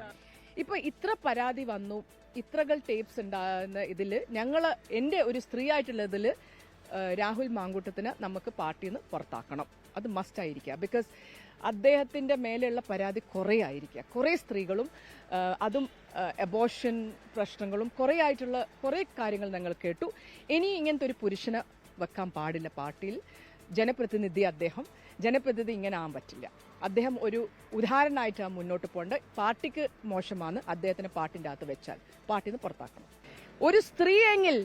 ഇപ്പോൾ ഇത്ര പരാതി വന്നു, ഇത്രകൾ ടേപ്സ് ഉണ്ടാകുന്ന ഇതിൽ എൻ്റെ ഒരു സ്ത്രീ ആയിട്ടുള്ള ഇതിൽ രാഹുൽ മാങ്കൂട്ടത്തിന് നമുക്ക് പാർട്ടിയിൽ നിന്ന് പുറത്താക്കണം. അത് മസ്റ്റ് ആയിരിക്കുക. ബിക്കോസ് അദ്ദേഹത്തിൻ്റെ മേലെയുള്ള പരാതി കുറേ ആയിരിക്കുക. കുറേ സ്ത്രീകളും അതും അബോർഷൻ പ്രശ്നങ്ങളും കുറേ ആയിട്ടുള്ള കുറേ കാര്യങ്ങൾ ഞങ്ങൾ കേട്ടു. ഇനി ഇങ്ങനത്തെ ഒരു പുരുഷനെ വെക്കാൻ പാടില്ല പാർട്ടിയിൽ. ജനപ്രതിനിധി ഇങ്ങനെ ആകാൻ പറ്റില്ല. അദ്ദേഹം ഒരു ഉദാഹരണമായിട്ടാണ് മുന്നോട്ട് പോകേണ്ടത്. പാർട്ടിക്ക് മോശമാണ് അദ്ദേഹത്തിന് പാർട്ടിൻ്റെ അകത്ത് വെച്ചാൽ പാർട്ടിയിൽ നിന്ന് പുറത്താക്കണം. ഒരു സ്ത്രീയെങ്കിൽ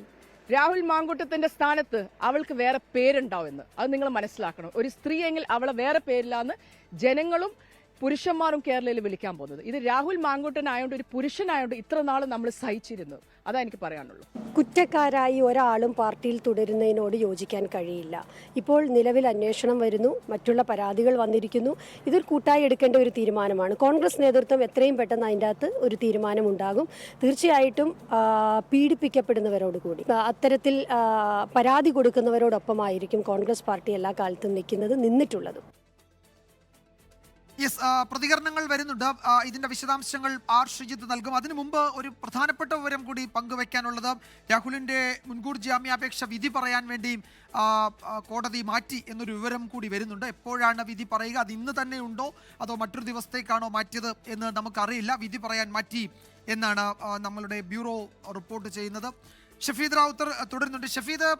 രാഹുൽ മാങ്കൂട്ടത്തിന്റെ സ്ഥാനത്ത് അവൾക്ക് വേറെ പേരുണ്ടാവുമെന്ന് അത് നിങ്ങൾ മനസ്സിലാക്കണം. ഒരു സ്ത്രീയെങ്കിൽ അവളെ വേറെ പേരിലാന്ന് ജനങ്ങളും പുരുഷന്മാരും കേരളയിൽ വിളിക്കാൻ പോകുന്നത്. ഇത് രാഹുൽ മാങ്കൂട്ടനായോണ്ട്, ഒരു പുരുഷനായോണ്ട് ഇത്ര നാൾ നമ്മൾ സഹിച്ചിരുന്നു. അതാ എനിക്ക് പറയാനുള്ളൂ. കുറ്റക്കാരായി ഒരാളും പാർട്ടിയിൽ തുടരുന്നതിനോട് യോജിക്കാൻ കഴിയില്ല. ഇപ്പോൾ നിലവിൽ അന്വേഷണം വരുന്നു, മറ്റുള്ള പരാതികൾ വന്നിരിക്കുന്നു. ഇതൊരു കൂട്ടായി എടുക്കേണ്ട ഒരു തീരുമാനമാണ്. കോൺഗ്രസ് നേതൃത്വം എത്രയും പെട്ടെന്ന് അതിൻ്റെ അകത്ത് ഒരു തീരുമാനമുണ്ടാകും. തീർച്ചയായിട്ടും പീഡിപ്പിക്കപ്പെടുന്നവരോട് കൂടി അത്തരത്തിൽ പരാതി കൊടുക്കുന്നവരോടൊപ്പമായിരിക്കും കോൺഗ്രസ് പാർട്ടി എല്ലാ കാലത്തും നിന്നിട്ടുള്ളതും. യെസ്, പ്രതികരണങ്ങൾ വരുന്നുണ്ട്. ഇതിന്റെ വിശദാംശങ്ങൾ ആർ ഷിജിത്ത് നൽകും. അതിനു മുമ്പ് ഒരു പ്രധാനപ്പെട്ട വിവരം കൂടി പങ്കുവെക്കാനുള്ളത്, രാഹുലിന്റെ മുൻകൂർ ജാമ്യാപേക്ഷ വിധി പറയാൻ വേണ്ടി കോടതി മാറ്റി എന്നൊരു വിവരം കൂടി വരുന്നുണ്ട്. എപ്പോഴാണ് വിധി പറയുക? അത് ഇന്ന് തന്നെ ഉണ്ടോ അതോ മറ്റൊരു ദിവസത്തേക്കാണോ മാറ്റിയത് എന്ന് നമുക്കറിയില്ല. വിധി പറയാൻ മാറ്റി എന്നാണ് നമ്മളുടെ ബ്യൂറോ റിപ്പോർട്ട് ചെയ്യുന്നത്. ഷഫീദ് റാവുത്തർ തുടരുന്നുണ്ട്. ഷഫീദ്,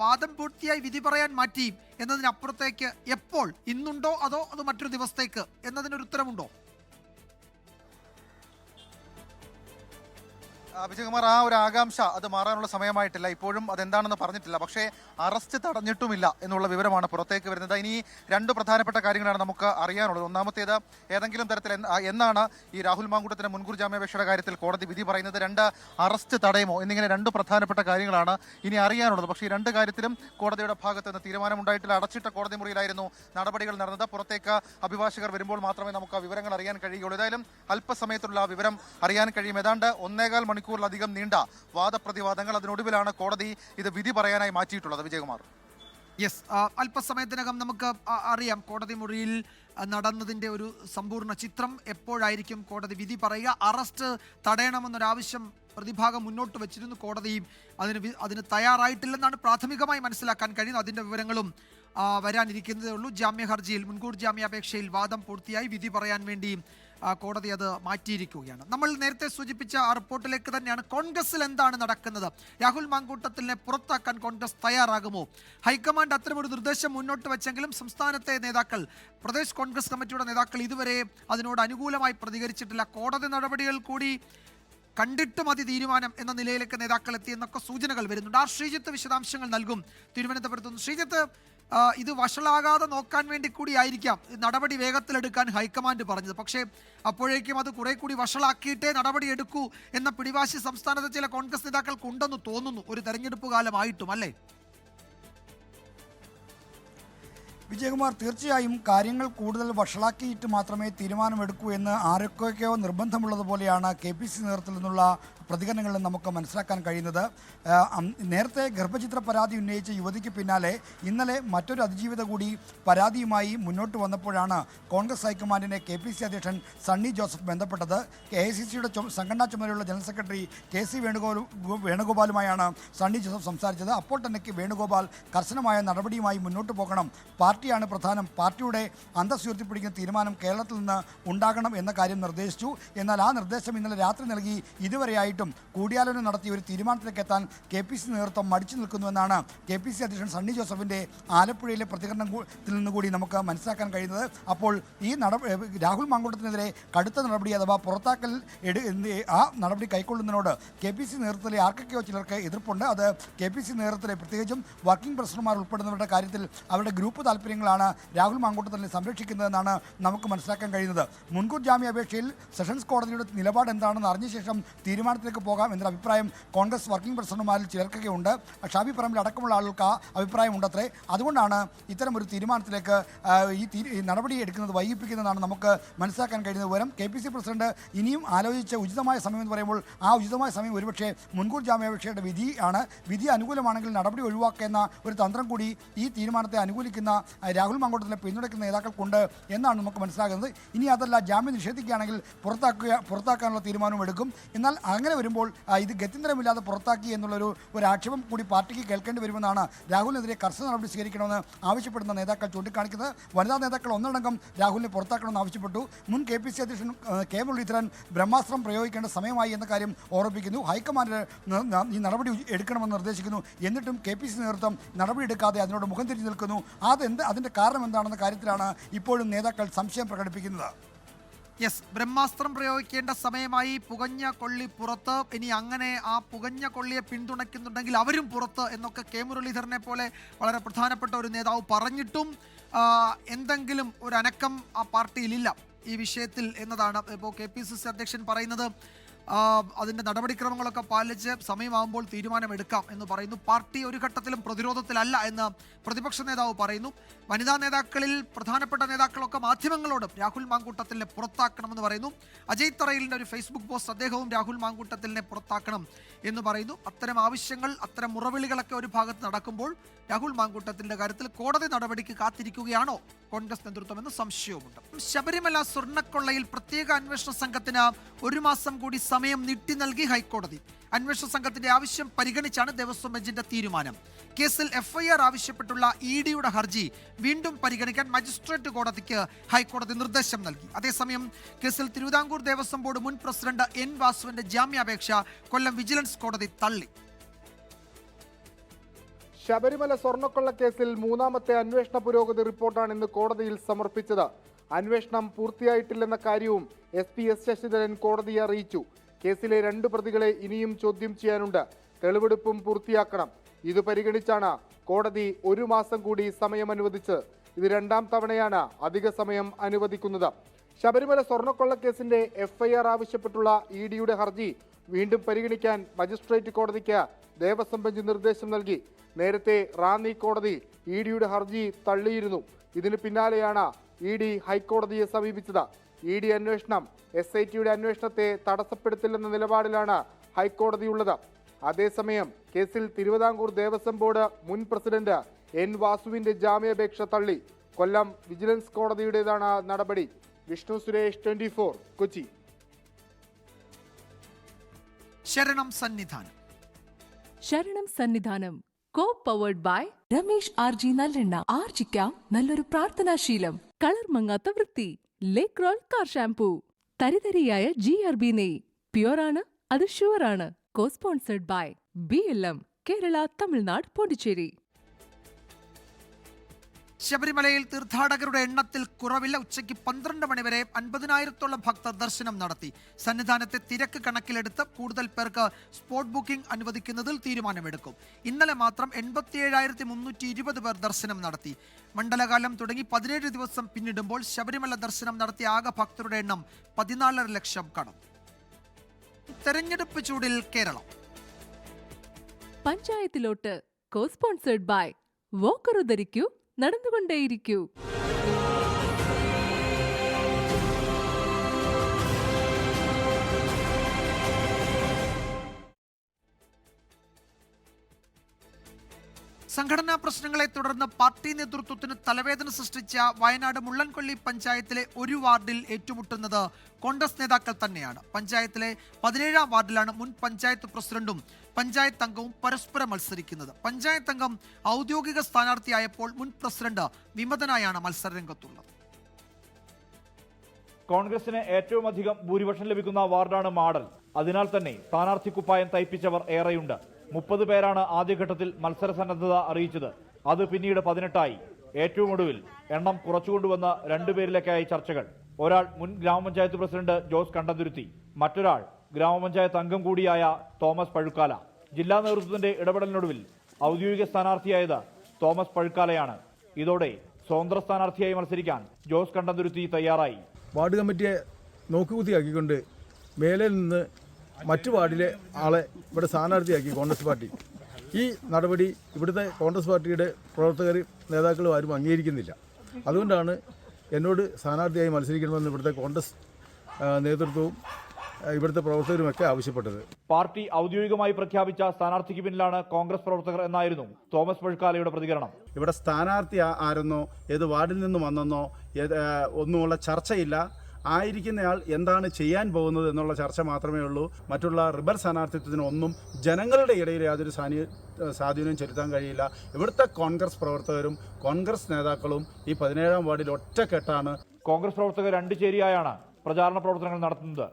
വാദം പൂർത്തിയായി വിധി പറയാൻ മാറ്റി എന്നതിനപ്പുറത്തേക്ക് എപ്പോൾ, ഇന്നുണ്ടോ അതോ അത് മറ്റൊരു ദിവസത്തേക്ക് എന്നതിനൊരു ഉത്തരമുണ്ടോ? വിജയകുമാർ, ആ ഒരു ആകാംക്ഷ അത് മാറാനുള്ള സമയമായിട്ടില്ല. ഇപ്പോഴും അതെന്താണെന്ന് പറഞ്ഞിട്ടില്ല. പക്ഷേ അറസ്റ്റ് തടഞ്ഞിട്ടുമില്ല എന്നുള്ള വിവരമാണ് പുറത്തേക്ക് വരുന്നത്. ഇനി രണ്ട് പ്രധാനപ്പെട്ട കാര്യങ്ങളാണ് നമുക്ക് അറിയാനുള്ളത്. ഒന്നാമത്തേത്, ഏതെങ്കിലും തരത്തിൽ എന്നാണ് ഈ രാഹുൽ മാങ്കൂട്ടത്തിന് മുൻകൂർ ജാമ്യാപേക്ഷയുടെ കാര്യത്തിൽ കോടതി വിധി പറയുന്നത്? രണ്ട്, അറസ്റ്റ് തടയുമോ? എന്നിങ്ങനെ രണ്ട് പ്രധാനപ്പെട്ട കാര്യങ്ങളാണ് ഇനി അറിയാനുള്ളത്. പക്ഷേ ഈ രണ്ട് കാര്യത്തിലും കോടതിയുടെ ഭാഗത്ത് നിന്ന് തീരുമാനമുണ്ടായിട്ടില്ല. അടച്ചിട്ട കോടതി മുറിയിലായിരുന്നു നടപടികൾ നടന്നത്. പുറത്തേക്ക് അഭിഭാഷകർ വരുമ്പോൾ മാത്രമേ നമുക്ക് ആ വിവരങ്ങൾ അറിയാൻ കഴിയുകയുള്ളൂ. ഏതായാലും അല്പസമയത്തുള്ള ആ വിവരം അറിയാൻ കഴിയും. ഏതാണ്ട് 1.25 മണിക്കൂറിലധികം നീണ്ട വാദപ്രതിവാദങ്ങൾ, അതിനൊടുവിലാണ് കോടതി ഇത് വിധി പറയാനായി മാറ്റിയിട്ടുള്ളത്. വിജയകുമാർ, യെസ്, അല്പസമയത്തിനകം നമുക്ക് അറിയാം കോടതി മുറിയിൽ നടന്നതിൻ്റെ ഒരു സമ്പൂർണ്ണ ചിത്രം. എപ്പോഴായിരിക്കും കോടതി വിധി പറയുക? അറസ്റ്റ് തടയണമെന്നൊരാവശ്യം പ്രതിഭാഗം മുന്നോട്ട് വെച്ചിരുന്നു. കോടതി അതിന് തയ്യാറായിട്ടില്ലെന്നാണ് പ്രാഥമികമായി മനസ്സിലാക്കാൻ കഴിയുന്നത്. അതിൻ്റെ വിവരങ്ങളും വരാനിരിക്കുന്നതേ ഉള്ളൂ. ജാമ്യ ഹർജിയിൽ, മുൻകൂർ ജാമ്യാപേക്ഷയിൽ വാദം പൂർത്തിയായി. വിധി പറയാൻ വേണ്ടി കോടതി അത് മാറ്റിയിരിക്കുകയാണ്. നമ്മൾ നേരത്തെ സൂചിപ്പിച്ച ആ റിപ്പോർട്ടിലേക്ക് തന്നെയാണ്. കോൺഗ്രസിൽ എന്താണ് നടക്കുന്നത്? രാഹുൽ മാങ്കൂട്ടത്തിനെ പുറത്താക്കാൻ കോൺഗ്രസ് തയ്യാറാകുമോ? ഹൈക്കമാൻഡ് അത്തരമൊരു നിർദ്ദേശം മുന്നോട്ട് വെച്ചെങ്കിലും സംസ്ഥാനത്തെ നേതാക്കൾ, പ്രദേശ് കോൺഗ്രസ് കമ്മിറ്റിയുടെ നേതാക്കൾ ഇതുവരെ അതിനോട് അനുകൂലമായി പ്രതികരിച്ചിട്ടില്ല. കോടതി നടപടികൾ കൂടി കണ്ടിട്ട് മതി തീരുമാനം എന്ന നിലയിലേക്ക് നേതാക്കൾ എത്തിയെന്നൊക്കെ സൂചനകൾ വരുന്നുണ്ട്. ആ ശ്രീജിത്ത് വിശദാംശങ്ങൾ നൽകും തിരുവനന്തപുരത്ത് നിന്ന്. ശ്രീജിത്ത്, ഇത് വഷളാകാതെ നോക്കാൻ വേണ്ടി കൂടി ആയിരിക്കാം നടപടി വേഗത്തിലെടുക്കാൻ ഹൈക്കമാൻഡ് പറഞ്ഞത്. പക്ഷേ അപ്പോഴേക്കും അത് കുറെ കൂടി വഷളാക്കിയിട്ടേ നടപടി എടുക്കൂ എന്ന പിടിവാശി സംസ്ഥാനത്തെ ചില കോൺഗ്രസ് നേതാക്കൾക്ക് ഉണ്ടെന്ന് തോന്നുന്നു, ഒരു തെരഞ്ഞെടുപ്പ് കാലമായിട്ടും, അല്ലേ? വിജയകുമാർ, തീർച്ചയായും കാര്യങ്ങൾ കൂടുതൽ വഷളാക്കിയിട്ട് മാത്രമേ തീരുമാനമെടുക്കൂ എന്ന് ആരൊക്കെയോ നിർബന്ധമുള്ളതുപോലെയാണ് KPCC നേതൃത്വത്തിൽ നിന്നുള്ള പ്രതികരണങ്ങളിൽ നമുക്ക് മനസ്സിലാക്കാൻ കഴിയുന്നത്. നേരത്തെ ഗർഭചിത്ര പരാതി ഉന്നയിച്ച യുവതിക്ക് പിന്നാലെ ഇന്നലെ മറ്റൊരു അതിജീവിത കൂടി പരാതിയുമായി മുന്നോട്ട് വന്നപ്പോഴാണ് കോൺഗ്രസ് ഹൈക്കമാൻഡിനെ KPCC അധ്യക്ഷൻ സണ്ണി ജോസഫ് ബന്ധപ്പെട്ടത്. AICCയുടെ സംഘടനാ ചുമതലയുള്ള ജനറൽ സെക്രട്ടറി KC വേണുഗോപാലുമായാണ് സണ്ണി ജോസഫ് സംസാരിച്ചത്. അപ്പോൾ തന്നെ വേണുഗോപാൽ കർശനമായ നടപടിയുമായി മുന്നോട്ട് പോകണം, പാർട്ടിയാണ് പ്രധാനം, പാർട്ടിയുടെ അന്തസ്സ് ഉയർത്തിപ്പിടിക്കുന്ന തീരുമാനം കേരളത്തിൽ നിന്ന് ഉണ്ടാകണം എന്ന കാര്യം നിർദ്ദേശിച്ചു. എന്നാൽ ആ നിർദ്ദേശം ഇന്നലെ രാത്രി നൽകി ഇതുവരെയായിട്ടും കൂടിയാലോചന നടത്തിയ ഒരു തീരുമാനത്തിലേക്ക് എത്താൻ KPCC നേതൃത്വം മടിച്ചു നിൽക്കുന്നുവെന്നാണ് KPCC അധ്യക്ഷൻ സണ്ണി ജോസഫിൻ്റെ ആലപ്പുഴയിലെ പ്രതികരണത്തിൽ നിന്നുകൂടി നമുക്ക് മനസ്സിലാക്കാൻ കഴിയുന്നത്. അപ്പോൾ ഈ രാഹുൽ മാങ്കൂട്ടത്തിനെതിരെ കടുത്ത നടപടി അഥവാ പുറത്താക്കൽ ആ നടപടി കൈക്കൊള്ളുന്നതിനോട് KPCC നേതൃത്വത്തിലെ ആർക്കൊക്കെയോ ചിലർക്ക് എതിർപ്പുണ്ട്. അത് KPCC നേതൃത്വത്തിലെ പ്രത്യേകിച്ചും വർക്കിംഗ് പ്രസിഡന്റുമാർ ഉൾപ്പെടുന്നവരുടെ കാര്യത്തിൽ അവരുടെ ഗ്രൂപ്പ് താല്പര്യങ്ങളാണ് രാഹുൽ മാങ്കൂട്ടത്തിനെ സംരക്ഷിക്കുന്നതെന്നാണ് നമുക്ക് മനസ്സിലാക്കാൻ കഴിയുന്നത്. മുൻകൂർ ജാമ്യാപേക്ഷയിൽ സെഷൻസ് കോടതിയുടെ നിലപാട് എന്താണെന്ന് അറിഞ്ഞ ശേഷം തീരുമാനത്തിൽ തീരുമാനത്തിലേക്ക് പോകാം എന്നൊരു അഭിപ്രായം കോൺഗ്രസ് വർക്കിംഗ് പ്രസിഡന്റുമാരിൽ ചിലർക്കൊക്കെയുണ്ട്. ഷാഫി പറമ്പിൽ അടക്കമുള്ള ആളുകൾക്ക് ആ അഭിപ്രായമുണ്ടത്രേ. അതുകൊണ്ടാണ് ഇത്തരമൊരു തീരുമാനത്തിലേക്ക് ഈ നടപടി എടുക്കുന്നത് വൈകിപ്പിക്കുന്നതാണ് നമുക്ക് മനസ്സിലാക്കാൻ കഴിയുന്ന വിവരം. KPCC പ്രസിഡന്റ് ഇനിയും ആലോചിച്ച് ഉചിതമായ സമയം എന്ന് പറയുമ്പോൾ ആ ഉചിതമായ സമയം ഒരുപക്ഷെ മുൻകൂർ ജാമ്യാപേക്ഷയുടെ വിധിയാണ്. വിധി അനുകൂലമാണെങ്കിൽ നടപടി ഒഴിവാക്കുന്ന ഒരു തന്ത്രം കൂടി ഈ തീരുമാനത്തെ അനുകൂലിക്കുന്ന രാഹുൽ മാങ്കൂട്ടത്തിലെ പിന്തുണയ്ക്കുന്ന നേതാക്കൾക്കുണ്ട് എന്നാണ് നമുക്ക് മനസ്സിലാകുന്നത്. ഇനി അതല്ല, ജാമ്യം നിഷേധിക്കുകയാണെങ്കിൽ പുറത്താക്കാനുള്ള തീരുമാനവും എടുക്കും. എന്നാൽ അങ്ങനെ വരുമ്പോൾ ഇത് ഗത്യന്തരമില്ലാതെ പുറത്താക്കി എന്നുള്ളൊരു ആക്ഷേപം കൂടി പാർട്ടിക്ക് കേൾക്കേണ്ടി വരുമെന്നാണ് രാഹുലിനെതിരെ കർശന നടപടി സ്വീകരിക്കണമെന്ന് ആവശ്യപ്പെടുന്ന നേതാക്കൾ ചൂണ്ടിക്കാണിക്കുന്നത്. വനിതാ നേതാക്കൾ ഒന്നടങ്കം രാഹുലിനെ പുറത്താക്കണമെന്ന് ആവശ്യപ്പെട്ടു. മുൻ KPCC അധ്യക്ഷൻ കെ മുരളീധരൻ ബ്രഹ്മാസ്ത്രം പ്രയോഗിക്കേണ്ട സമയമായി എന്ന കാര്യം ഓർമ്മിപ്പിക്കുന്നു. ഹൈക്കമാൻഡ് ഈ നടപടി എടുക്കണമെന്ന് നിർദ്ദേശിക്കുന്നു. എന്നിട്ടും KPCC നേതൃത്വം നടപടിയെടുക്കാതെ അതിനോട് മുഖം തിരിഞ്ഞു നിൽക്കുന്നു. അതിൻ്റെ കാരണം എന്താണെന്ന കാര്യത്തിലാണ് ഇപ്പോഴും നേതാക്കൾ സംശയം പ്രകടിപ്പിക്കുന്നത്. യെസ്, ബ്രഹ്മാസ്ത്രം പ്രയോഗിക്കേണ്ട സമയമായി, പുകഞ്ഞ കൊള്ളി പുറത്ത്, ഇനി അങ്ങനെ ആ പുകഞ്ഞ കൊള്ളിയെ പിന്തുണയ്ക്കുന്നുണ്ടെങ്കിൽ അവരും പുറത്ത് എന്നൊക്കെ കെ മുരളീധരനെ പോലെ വളരെ പ്രധാനപ്പെട്ട ഒരു നേതാവ് പറഞ്ഞിട്ടും എന്തെങ്കിലും ഒരു അനക്കം ആ പാർട്ടിയിലില്ല ഈ വിഷയത്തിൽ എന്നതാണ് ഇപ്പോൾ KPCC അധ്യക്ഷൻ പറയുന്നത്. അതിൻ്റെ നടപടിക്രമങ്ങളൊക്കെ പാലിച്ച് സമയമാകുമ്പോൾ തീരുമാനമെടുക്കാം എന്ന് പറയുന്നു. പാർട്ടി ഒരു ഘട്ടത്തിലും പ്രതിരോധത്തിലല്ല എന്ന് പ്രതിപക്ഷ നേതാവ് പറയുന്നു. വനിതാ നേതാക്കളിൽ പ്രധാനപ്പെട്ട നേതാക്കളൊക്കെ മാധ്യമങ്ങളോട് രാഹുൽ മാങ്കൂട്ടത്തിലിനെ പുറത്താക്കണമെന്ന് പറയുന്നു. അജയ് തറയിലിൻ്റെ ഒരു ഫേസ്ബുക്ക് പോസ്റ്റ് അദ്ദേഹവും രാഹുൽ മാങ്കൂട്ടത്തിലിനെ പുറത്താക്കണം എന്ന് പറയുന്നു. അത്തരം ആവശ്യങ്ങൾ, അത്തരം മുറവിളികളൊക്കെ ഒരു ഭാഗത്ത് നടക്കുമ്പോൾ രാഹുൽ മാങ്കൂട്ടത്തിൻ്റെ കാര്യത്തിൽ കോടതി നടപടിക്ക് കാത്തിരിക്കുകയാണോ കോൺഗ്രസ് നേതൃത്വം എന്ന് സംശയവുമുണ്ട്. ശബരിമല സ്വർണ്ണക്കൊള്ളയിൽ പ്രത്യേക അന്വേഷണ സംഘത്തിന് 1 മാസം കൂടി സമയം നീട്ടി നൽകി ഹൈക്കോടതി. അന്വേഷണ സംഘത്തിന്റെ ആവശ്യം പരിഗണിച്ചാണ് ദേവസ്വം ബെഞ്ചിന്റെ തീരുമാനം. കേസിൽ FIR ആവശ്യപ്പെട്ടുള്ള EDയുടെ ഹർജി വീണ്ടും പരിഗണിക്കാൻ മജിസ്ട്രേറ്റ് കോടതിക്ക് ഹൈക്കോടതി നിർദ്ദേശം നൽകി. അതേസമയം കേസിൽ തിരുവിതാംകൂർ ദേവസ്വം ബോർഡ് മുൻ പ്രസിഡന്റ് N വാസുവിന്റെ ജാമ്യാപേക്ഷ കൊല്ലം വിജിലൻസ് കോടതി തള്ളി. ശബരിമല സ്വർണ്ണക്കൊള്ള കേസിൽ 3ാമത്തെ അന്വേഷണ പുരോഗതി റിപ്പോർട്ടാണ് ഇന്ന് കോടതിയിൽ സമർപ്പിച്ചത്. അന്വേഷണം പൂർത്തിയായിട്ടില്ലെന്ന കാര്യവും SP S ശശിധരൻ കോടതിയെ അറിയിച്ചു. കേസിലെ 2 പ്രതികളെ ഇനിയും ചോദ്യം ചെയ്യാനുണ്ട്. തെളിവെടുപ്പും പൂർത്തിയാക്കണം. ഇത് പരിഗണിച്ചാണ് കോടതി 1 മാസം കൂടി സമയം അനുവദിച്ചത്. ഇത് 2ാം തവണയാണ് അധിക സമയം അനുവദിക്കുന്നത്. ശബരിമല സ്വർണ്ണക്കൊള്ള കേസിന്റെ FIR ആവശ്യപ്പെട്ടുള്ള EDയുടെ ഹർജി വീണ്ടും പരിഗണിക്കാൻ മജിസ്ട്രേറ്റ് കോടതിക്ക് ദേവസ്വം ബെഞ്ച് നിർദ്ദേശം നൽകി. നേരത്തെ റാന്നി കോടതി EDയുടെ ഹർജി തള്ളിയിരുന്നു. ഇതിന് പിന്നാലെയാണ് ED ഹൈക്കോടതിയെ സമീപിച്ചത്. ED അന്വേഷണം SITയുടെ അന്വേഷണത്തെ തടസ്സപ്പെടുത്തില്ലെന്ന നിലപാടിലാണ് ഹൈക്കോടതിയുള്ളത്. അതേസമയം കേസിൽ തിരുവിതാംകൂർ ദേവസ്വം ബോർഡ് മുൻ പ്രസിഡന്റ് N വാസുവിന്റെ ജാമ്യാപേക്ഷ തള്ളി. കൊല്ലം വിജിലൻസ് കോടതിയുടേതാണ് നടപടി. വിഷ്ണു സുരേഷ്, 24, കൊച്ചി. ശരണം സന്നിധാനം. ശരണം Sannidhanam co-powered by Ramesh RG നല്ലെണ്ണ. ആർജിക്കാം നല്ലൊരു പ്രാർത്ഥനാശീലം. കളർ മങ്ങാത്ത വൃത്തി. ലേക്രോൾ കാർ ഷാംപൂ. തരിതരിയായ GRB നെയ്. പ്യുവറാണ്, അത് ഷുവറാണ്. co-sponsored by BLM, Kerala, Tamil Nadu, Pondicherry. ശബരിമലയിൽ തീർത്ഥാടകരുടെ എണ്ണത്തിൽ കുറവില്ല. ഉച്ചയ്ക്ക് 12 മണിവരെ 50,000-ഓളം ഭക്തർ ദർശനം നടത്തി. സന്നിധാനത്തെ തിരക്ക് കണക്കിലെടുത്ത് കൂടുതൽ പേർക്ക് സ്പോട്ട് ബുക്കിംഗ് അനുവദിക്കുന്നതിൽ തീരുമാനമെടുക്കും. ഇന്നലെ മാത്രം 87,320 പേർ ദർശനം നടത്തി. മണ്ഡലകാലം തുടങ്ങി 17 ദിവസം പിന്നിടുമ്പോൾ ശബരിമല ദർശനം നടത്തിയ ആകെ ഭക്തരുടെ എണ്ണം 14.5 ലക്ഷം കടന്നു. തെരഞ്ഞെടുപ്പ് ചൂടിൽ കേരളം. പഞ്ചായത്തിലോട്ട് co-sponsored by വോക്കർ ധരിക്കൂ, നടന്നുകൊണ്ടേയിരിക്കൂ. സംഘടനാ പ്രശ്നങ്ങളെ തുടർന്ന് പാർട്ടി നേതൃത്വത്തിന് തലവേദന സൃഷ്ടിച്ച വയനാട് മുള്ളൻകൊല്ലി പഞ്ചായത്തിലെ ഒരു വാർഡിൽ ഏറ്റുമുട്ടുന്നത് കോൺഗ്രസ് നേതാക്കൾ തന്നെയാണ്. പഞ്ചായത്തിലെ 17ാം വാർഡിലാണ് മുൻ പഞ്ചായത്ത് പ്രസിഡന്റും പഞ്ചായത്ത് അംഗവും പരസ്പരം മത്സരിക്കുന്നത്. പഞ്ചായത്ത് അംഗം ഔദ്യോഗിക സ്ഥാനാർത്ഥിയായപ്പോൾ മുൻ പ്രസിഡന്റ് വിമതനായാണ് മത്സരരംഗത്തുള്ളത്. കോൺഗ്രസിന് ഏറ്റവും അധികം ഭൂരിപക്ഷം ലഭിക്കുന്ന വാർഡാണ് മാടൽ. അതിനാൽ തന്നെ സ്ഥാനാർത്ഥി കുപ്പായം തയ്പ്പിച്ചവർ ഏറെയുണ്ട്. 30 പേരാണ് ആദ്യഘട്ടത്തിൽ മത്സര സന്നദ്ധത അറിയിച്ചത്. അത് പിന്നീട് 18ആയി. ഏറ്റവും ഒടുവിൽ എണ്ണം കുറച്ചുകൊണ്ടുവന്ന 2 പേരിലേക്കായി ചർച്ചകൾ. ഒരാൾ മുൻ ഗ്രാമപഞ്ചായത്ത് പ്രസിഡന്റ് ജോസ് കണ്ടന്തുരുത്തി, മറ്റൊരാൾ ഗ്രാമപഞ്ചായത്ത് അംഗം കൂടിയായ തോമസ് പഴുക്കാല. ജില്ലാ നേതൃത്വത്തിന്റെ ഇടപെടലിനൊടുവിൽ ഔദ്യോഗിക സ്ഥാനാർത്ഥിയായത് തോമസ് പഴുക്കാലയാണ്. ഇതോടെ സ്വതന്ത്ര സ്ഥാനാർത്ഥിയായി മത്സരിക്കാൻ ജോസ് കണ്ടന്തുരുത്തി തയ്യാറായി. വാർഡ് കമ്മിറ്റിയെ നോക്കുകുത്തിയാക്കിക്കൊണ്ട് മേലെ നിന്ന് മറ്റു വാർഡിലെ ആളെ ഇവിടെ സ്ഥാനാർത്ഥിയാക്കി കോൺഗ്രസ് പാർട്ടി. ഈ നടപടി ഇവിടുത്തെ കോൺഗ്രസ് പാർട്ടിയുടെ പ്രവർത്തകരും നേതാക്കളും ആരും അംഗീകരിക്കുന്നില്ല. അതുകൊണ്ടാണ് എന്നോട് സ്ഥാനാർത്ഥിയായി മത്സരിക്കണമെന്ന് ഇവിടുത്തെ കോൺഗ്രസ് നേതൃത്വവും ഇവിടുത്തെ പ്രവർത്തകരുമൊക്കെ ആവശ്യപ്പെട്ടത്. പാർട്ടി ഔദ്യോഗികമായി പ്രഖ്യാപിച്ച സ്ഥാനാർത്ഥിക്ക് പിന്നിലാണ് കോൺഗ്രസ് പ്രവർത്തകർ എന്നായിരുന്നു തോമസ് പഴുക്കാലയുടെ പ്രതികരണം. ഇവിടെ സ്ഥാനാർത്ഥി ആരെന്നോ ഏത് വാർഡിൽ നിന്ന് വന്നെന്നോ ഒന്നുമുള്ള ചർച്ചയില്ല. ആയിരിക്കുന്നയാൾ എന്താണ് ചെയ്യാൻ പോകുന്നത് എന്നുള്ള ചർച്ച മാത്രമേ ഉള്ളൂ. മറ്റുള്ള റിബൽ സ്ഥാനാർത്ഥിത്വത്തിനൊന്നും ജനങ്ങളുടെ ഇടയിൽ യാതൊരു സ്വാധീനവും ചെലുത്താൻ കഴിയില്ല. ഇവിടുത്തെ കോൺഗ്രസ് പ്രവർത്തകരും കോൺഗ്രസ് നേതാക്കളും ഈ 17-ാം വാർഡിൽ ഒറ്റക്കെട്ടാണ്. കോൺഗ്രസ് പ്രവർത്തകർ രണ്ട് ചേരിയായാണ് പ്രചാരണ പ്രവർത്തനങ്ങൾ നടത്തുന്നത്.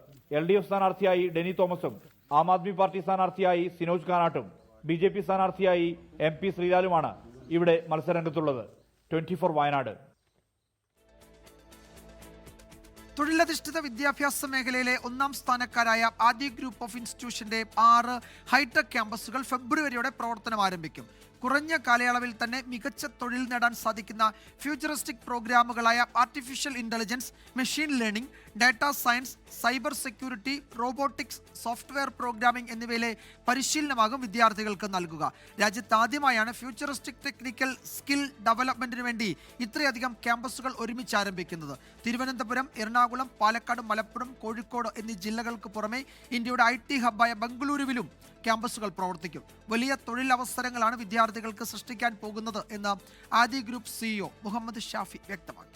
LDF സ്ഥാനാർത്ഥിയായി ഡെനി തോമസും ആം ആദ്മി പാർട്ടി സ്ഥാനാർത്ഥിയായി സിനോജ് കാനാട്ടും BJP സ്ഥാനാർത്ഥിയായി MP ശ്രീലാലുമാണ് ഇവിടെ മത്സരരംഗത്തുള്ളത്. 24 വയനാട്. തൊഴിലധിഷ്ഠിത വിദ്യാഭ്യാസ മേഖലയിലെ 1-ാം സ്ഥാനക്കാരായ ആദി ഗ്രൂപ്പ് ഓഫ് ഇൻസ്റ്റിറ്റ്യൂഷന്റെ 6 ഹൈടെക് ക്യാമ്പസുകൾ ഫെബ്രുവരിയോടെ പ്രവർത്തനം ആരംഭിക്കും. കുറഞ്ഞ കാലയളവിൽ തന്നെ മികച്ച തൊഴിൽ നേടാൻ സാധിക്കുന്ന ഫ്യൂച്ചറിസ്റ്റിക് പ്രോഗ്രാമുകളായ artificial intelligence, machine learning, data science, cyber security, robotics, software programming എന്നിവയിലെ പരിശീലനമാകും വിദ്യാർത്ഥികൾക്ക് നൽകുക. രാജ്യത്ത് ആദ്യമായാണ് ഫ്യൂച്ചറിസ്റ്റിക് ടെക്നിക്കൽ സ്കിൽ ഡെവലപ്മെന്റിന് വേണ്ടി ഇത്രയധികം ക്യാമ്പസുകൾ ഒരുമിച്ച് ആരംഭിക്കുന്നത്. തിരുവനന്തപുരം, എറണാകുളം, പാലക്കാട്, മലപ്പുറം, കോഴിക്കോട് എന്നീ ജില്ലകൾക്ക് പുറമെ ഇന്ത്യയുടെ IT ഹബ്ബായ ബംഗളൂരുവിലും ക്യാമ്പസുകൾ പ്രവർത്തിക്കും. വലിയ തൊഴിലവസരങ്ങളാണ് വിദ്യാർത്ഥികൾക്ക് സൃഷ്ടിക്കാൻ പോകുന്നത് എന്ന് ആദി ഗ്രൂപ്പ് CEO മുഹമ്മദ് ഷാഫി വ്യക്തമാക്കി.